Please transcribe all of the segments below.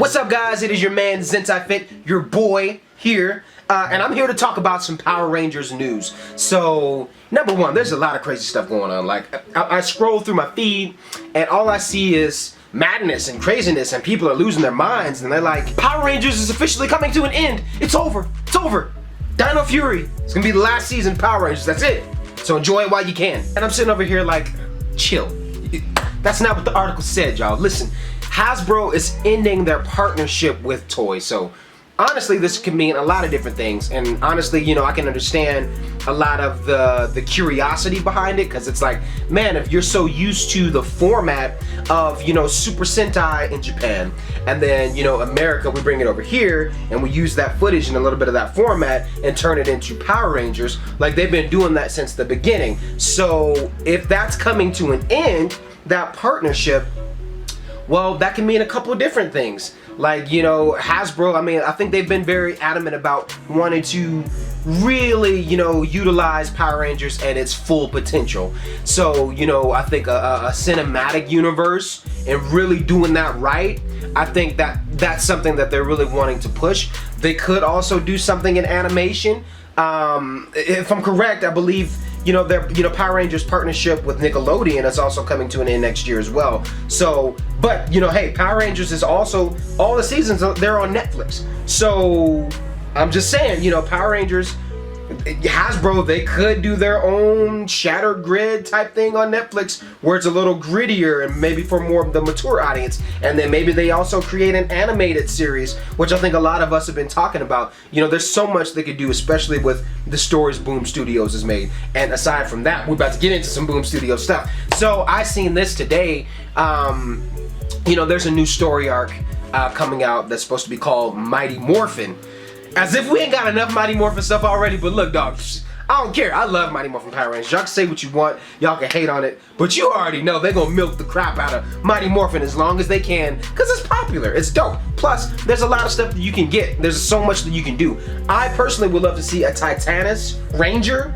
What's up, guys? It is your man Zentai Fit, your boy here, and I'm here to talk about some Power Rangers news. So, number one, there's a lot of crazy stuff going on. Like, I scroll through my feed, and all I see is madness and craziness, and people are losing their minds, and they're like, Power Rangers is officially coming to an end. It's over. It's over. Dino Fury. It's gonna be the last season of Power Rangers. That's it. So enjoy it while you can. And I'm sitting over here like, chill. That's not what the article said, y'all. Listen. Hasbro is ending their partnership with Toy. So honestly, this can mean a lot of different things, and honestly, you know, I can understand a lot of the curiosity behind it, because it's like, man, if you're so used to the format of, you know, Super Sentai in Japan, and then, you know, America, we bring it over here and we use that footage and a little bit of that format and turn it into Power Rangers, like they've been doing that since the beginning. So if that's coming to an end, that partnership, well, that can mean a couple of different things. Like, you know, Hasbro, I mean, I think they've been very adamant about wanting to really, you know, utilize Power Rangers and its full potential. So, you know, I think a cinematic universe and really doing that right, I think that's something that they're really wanting to push. They could also do something in animation. If I'm correct, I believe, you know, their, you know, Power Rangers partnership with Nickelodeon is also coming to an end next year as well. So, but, you know, hey, Power Rangers is also, all the seasons, they're on Netflix. So, I'm just saying, you know, Power Rangers, Hasbro, they could do their own Shattered Grid type thing on Netflix, where it's a little grittier and maybe for more of the mature audience. And then maybe they also create an animated series, which I think a lot of us have been talking about. You know, there's so much they could do, especially with the stories Boom Studios has made. And aside from that, we're about to get into some Boom Studio stuff. So I seen this today. You know, there's a new story arc coming out that's supposed to be called Mighty Morphin. As if we ain't got enough Mighty Morphin stuff already, but look, dog, I don't care. I love Mighty Morphin Power Rangers. Y'all can say what you want, y'all can hate on it, but you already know they're gonna milk the crap out of Mighty Morphin as long as they can, because it's popular, it's dope. Plus, there's a lot of stuff that you can get. There's so much that you can do. I personally would love to see a Titanus Ranger.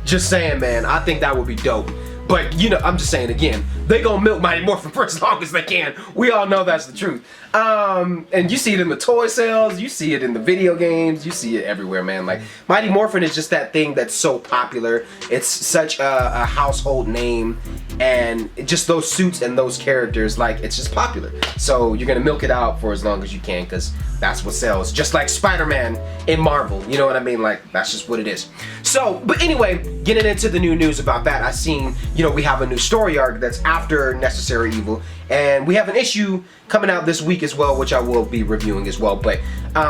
Just saying, man, I think that would be dope. But, you know, I'm just saying again, they gonna milk Mighty Morphin for as long as they can. We all know that's the truth. And you see it in the toy sales, you see it in the video games, you see it everywhere, man. Like, Mighty Morphin is just that thing that's so popular. It's such a household name, and just those suits and those characters, like, it's just popular. So you're gonna milk it out for as long as you can, because that's what sells. Just like Spider-Man in Marvel, you know what I mean? Like, that's just what it is. So, but anyway, getting into the new news about that, I seen, you know, we have a new story arc that's after Necessary Evil, and we have an issue coming out this week as well, which I will be reviewing as well. But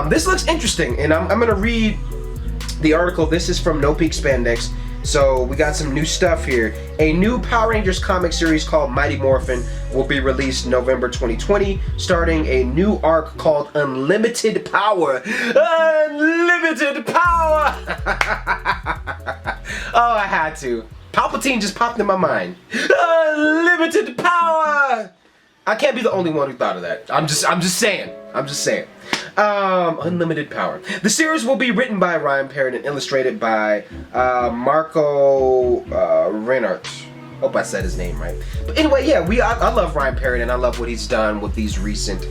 this looks interesting, and I'm gonna read the article. This is from No Peak Spandex. So we got some new stuff here. A new Power Rangers comic series called Mighty Morphin will be released November 2020, starting a new arc called Unlimited Power. Unlimited Power! Oh, I had to. Palpatine just popped in my mind. Unlimited Power! I can't be the only one who thought of that. I'm just saying. Unlimited Power. The series will be written by Ryan Parrott and illustrated by Marco Reinhardt. Hope I said his name right. But anyway, yeah, I love Ryan Parrott, and I love what he's done with these recent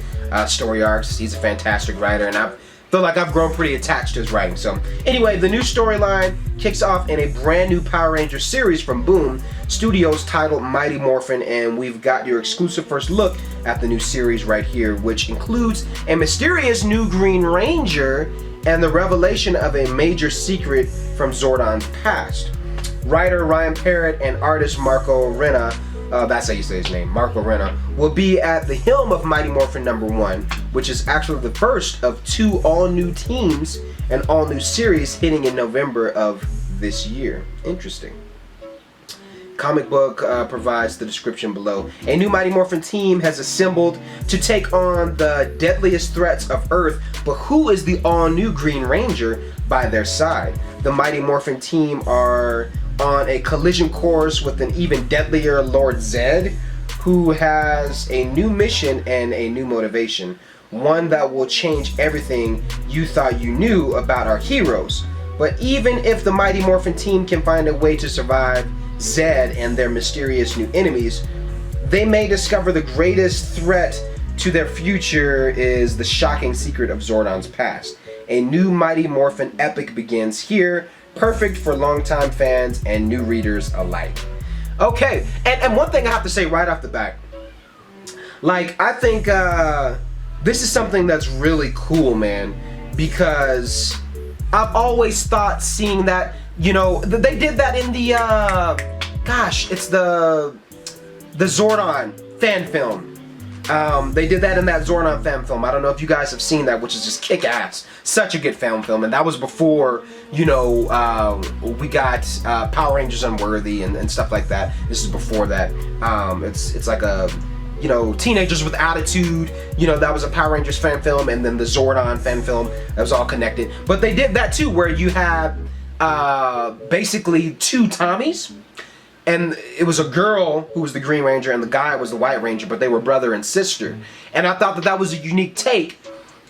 story arcs. He's a fantastic writer, and I feel like I've grown pretty attached to his writing. So anyway, the new storyline kicks off in a brand new Power Rangers series from Boom Studios titled Mighty Morphin, and we've got your exclusive first look at the new series right here, which includes a mysterious new Green Ranger and the revelation of a major secret from Zordon's past. Writer Ryan Parrott and artist Marco Rena, that's how you say his name, Marco Rena, will be at the helm of Mighty Morphin #1, which is actually the first of 2 all-new teams and all-new series hitting in November of this year. Interesting. Comic book provides the description below. A new Mighty Morphin team has assembled to take on the deadliest threats of Earth, but who is the all-new Green Ranger by their side? The Mighty Morphin team are on a collision course with an even deadlier Lord Zed, who has a new mission and a new motivation, one that will change everything you thought you knew about our heroes. But even if the Mighty Morphin team can find a way to survive Zed and their mysterious new enemies, they may discover the greatest threat to their future is the shocking secret of Zordon's past. A new Mighty Morphin epic begins here, perfect for longtime fans and new readers alike. Okay, and one thing I have to say right off the bat, like, I think this is something that's really cool, man, because I've always thought seeing that, you know, they did that in the, gosh, it's the Zordon fan film. They did that in that Zordon fan film. I don't know if you guys have seen that, which is just kick-ass. Such a good fan film, and that was before, you know, we got Power Rangers Unworthy and stuff like that. This is before that. It's like a, you know, Teenagers with Attitude, you know, that was a Power Rangers fan film, and then the Zordon fan film, that was all connected. But they did that too, where you had basically two Tommies, and it was a girl who was the Green Ranger and the guy was the White Ranger, but they were brother and sister. And I thought that that was a unique take,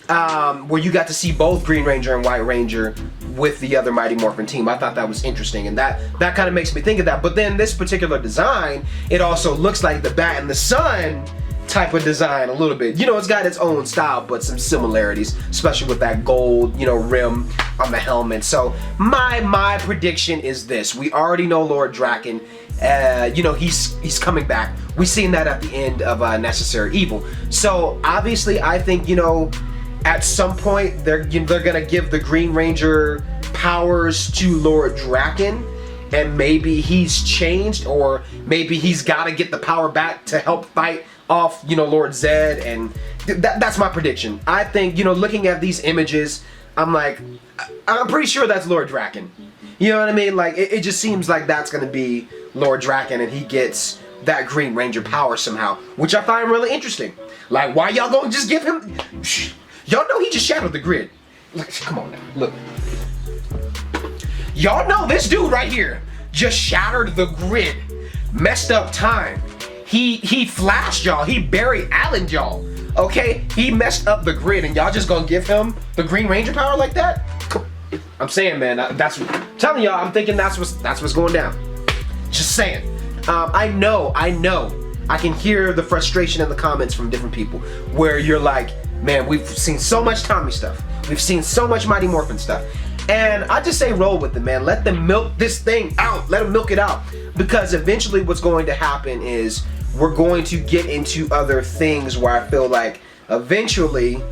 where you got to see both Green Ranger and White Ranger with the other Mighty Morphin team. I thought that was interesting, and that kind of makes me think of that. But then this particular design, it also looks like the Bat and the Sun type of design a little bit. You know, it's got its own style, but some similarities, especially with that gold, you know, rim on the helmet. So my prediction is this: we already know Lord Draken. You know, he's coming back. We've seen that at the end of Necessary Evil. So obviously, I think, you know, at some point they're gonna give the Green Ranger powers to Lord Draken, and maybe he's changed, or maybe he's got to get the power back to help fight off, you know, Lord Zed. And that's my prediction. I think, you know, looking at these images, I'm like, I'm pretty sure that's Lord Draken. You know what I mean? Like, it just seems like that's gonna be Lord Draken, and he gets that Green Ranger power somehow, which I find really interesting. Like, why y'all gonna just give him? Y'all know he just shattered the grid. Look, come on now, look. Y'all know this dude right here just shattered the grid, messed up time. He flashed y'all. He Barry Allen y'all. Okay, he messed up the grid, and y'all just gonna give him the Green Ranger power like that? I'm saying, man, that's what I'm telling y'all. I'm thinking that's what's going down. Just saying. I know. I can hear the frustration in the comments from different people, where you're like, man, we've seen so much Tommy stuff. We've seen so much Mighty Morphin stuff. And I just say roll with it, man. Let them milk this thing out. Let them milk it out. Because eventually what's going to happen is we're going to get into other things where I feel like eventually,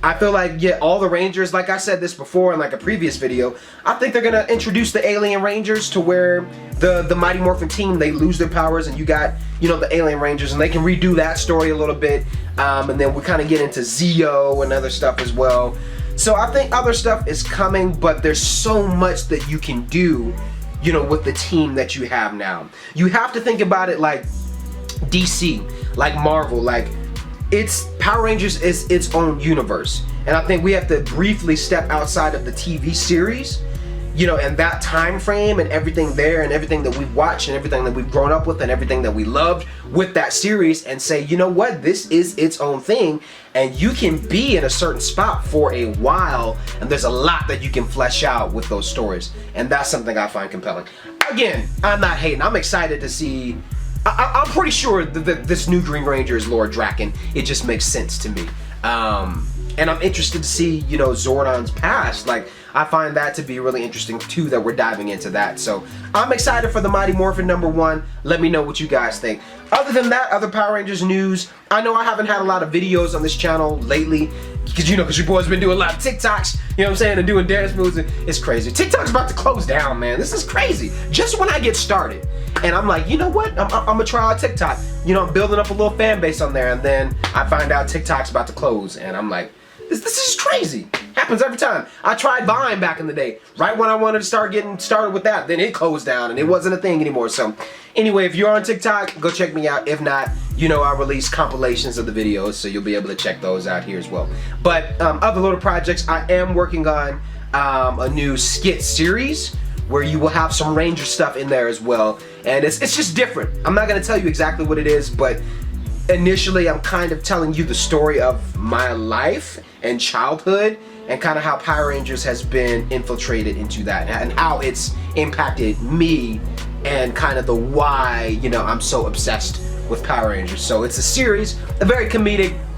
yeah, all the Rangers, like I said this before in like a previous video, I think they're going to introduce the Alien Rangers to where the Mighty Morphin team, they lose their powers, and you got, you know, the Alien Rangers, and they can redo that story a little bit. And then we kind of get into Zeo and other stuff as well. So I think other stuff is coming, but there's so much that you can do, you know, with the team that you have now. You have to think about it like DC, like Marvel, like it's Power Rangers is its own universe. And I think we have to briefly step outside of the TV series, you know, and that time frame and everything there and everything that we've watched and everything that we've grown up with and everything that we loved with that series, and say, you know what, this is its own thing, and you can be in a certain spot for a while, and there's a lot that you can flesh out with those stories, and that's something I find compelling. Again, I'm not hating. I'm excited to see. I'm pretty sure that this new Green Ranger is Lord Draken. It just makes sense to me. And I'm interested to see, you know, Zordon's past. Like, I find that to be really interesting too, that we're diving into that. So I'm excited for the Mighty Morphin #1. Let me know what you guys think. Other than that, other Power Rangers news. I know I haven't had a lot of videos on this channel lately, because your boy's been doing a lot of TikToks, you know what I'm saying, and doing dance moves, and it's crazy. TikTok's about to close down, man. This is crazy. Just when I get started. And I'm like, you know what? I'm gonna try out TikTok. You know, I'm building up a little fan base on there, and then I find out TikTok's about to close, and I'm like, this is crazy. Happens every time. I tried Vine back in the day, right when I wanted to start getting started with that, then it closed down and it wasn't a thing anymore. So anyway, if you're on TikTok, go check me out. If not, you know, I release compilations of the videos, so you'll be able to check those out here as well. But other little projects, I am working on a new skit series where you will have some Ranger stuff in there as well. And it's just different. I'm not gonna tell you exactly what it is, but initially I'm kind of telling you the story of my life and childhood, and kind of how Power Rangers has been infiltrated into that, and how it's impacted me, and kind of the why, you know, I'm so obsessed with Power Rangers. So it's a series, a very comedic,